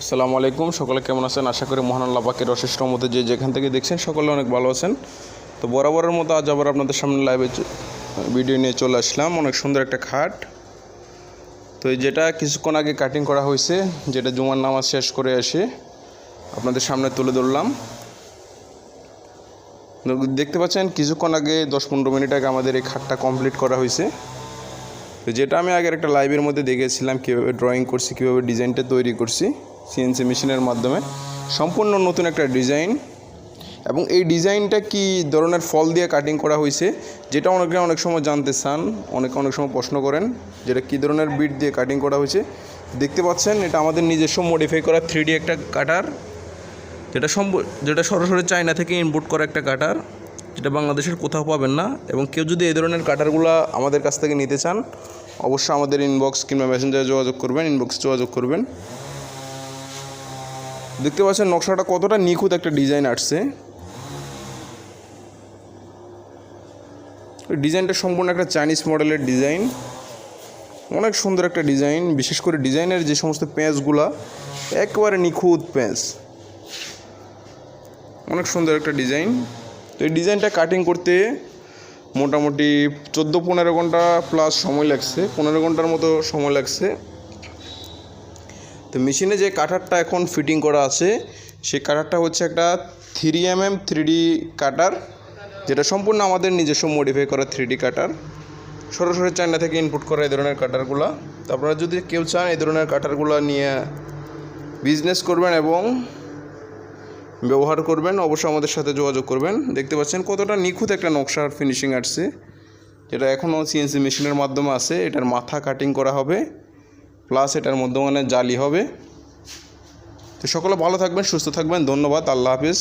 আসসালামু আলাইকুম। সকলে কেমন আছেন? আশা করি মহান আল্লাহ পাকের অশেষ রহমতে যে যেখান থেকে দেখছেন সকলে অনেক ভালো আছেন। তো বরাবরের মতো আজ আবার আপনাদের সামনে লাইভে ভিডিও নিয়ে চলে আসলাম। অনেক সুন্দর একটা খাট। তো যেটা কিছুক্ষণ আগে কাটিং করা হয়েছে, যেটা জুমার নামাজ শেষ করে এসে আপনাদের সামনে তুলে ধরলাম। দেখতে পাচ্ছেন কিছুক্ষণ আগে 10-15 মিনিট আগে আমাদের এই খাটটা কমপ্লিট করা হয়েছে। তো যেটা আমি আগের একটা লাইভের মধ্যে দেখেছিলাম কীভাবে ড্রয়িং করছি, কীভাবে ডিজাইনটা তৈরি করছি সিএনসি মেশিনের মাধ্যমে, সম্পূর্ণ নতুন একটা ডিজাইন। এবং এই ডিজাইনটা কি ধরনের ফল দিয়ে কাটিং করা হয়েছে, যেটা অনেক সময় জানতে চান, অনেক সময় প্রশ্ন করেন যেটা কী ধরনের বিট দিয়ে কাটিং করা হয়েছে। দেখতে পাচ্ছেন এটা আমাদের নিজস্ব মডিফাই করা 3D একটা কাটার, যেটা সরাসরি চায়না থেকে ইম্পোর্ট করা একটা কাটার, যেটা বাংলাদেশের কোথাও পাবেন না। এবং কেউ যদি এই ধরনের কাটারগুলো আমাদের কাছ থেকে নিতে চান, অবশ্যই আমাদের ইনবক্স কিংবা মেসেঞ্জারে যোগাযোগ করবেন। দেখতে পাচ্ছেন নকশাটা কতটা নিখুঁত একটা ডিজাইন আসছে। ডিজাইনটা সম্পূর্ণ একটা চাইনিজ মডেলের ডিজাইন, অনেক সুন্দর একটা ডিজাইন। বিশেষ করে ডিজাইনের যে সমস্ত প্যাঁচগুলা একেবারে নিখুঁত প্যাঁচ, অনেক সুন্দর একটা ডিজাইন। তো এই ডিজাইনটা কাটিং করতে মোটামুটি 14-15 ঘন্টা প্লাস সময় লাগছে, 15 ঘন্টার মতো সময় লাগছে। তো মেশিনে যে কাটারটা এখন ফিটিং করা আছে, সেই কাটারটা হচ্ছে একটা 3mm 3D কাটার, যেটা সম্পূর্ণ আমাদের নিজস্ব মডিফাই করা 3D কাটার, সরাসরি চায়না থেকে ইনপুট করা এই ধরনের কাটারগুলো। তো আপনারা যদি কেউ চান এই ধরনের কাটারগুলো নিয়ে বিজনেস করবেন এবং ব্যবহার করবেন, অবশ্যই আমাদের সাথে যোগাযোগ করবেন। দেখতে পাচ্ছেন কতটা নিখুঁত একটা নকশার ফিনিশিং আসছে, যেটা এখনও সিএনসি মেশিনের মাধ্যমে আছে। এটার মাথা কাটিং করা হবে, প্লাস এটার মধ্যমানে জালি হবে। তো সকলে ভালো থাকবেন, সুস্থ থাকবেন। ধন্যবাদ। আল্লাহ হাফিজ।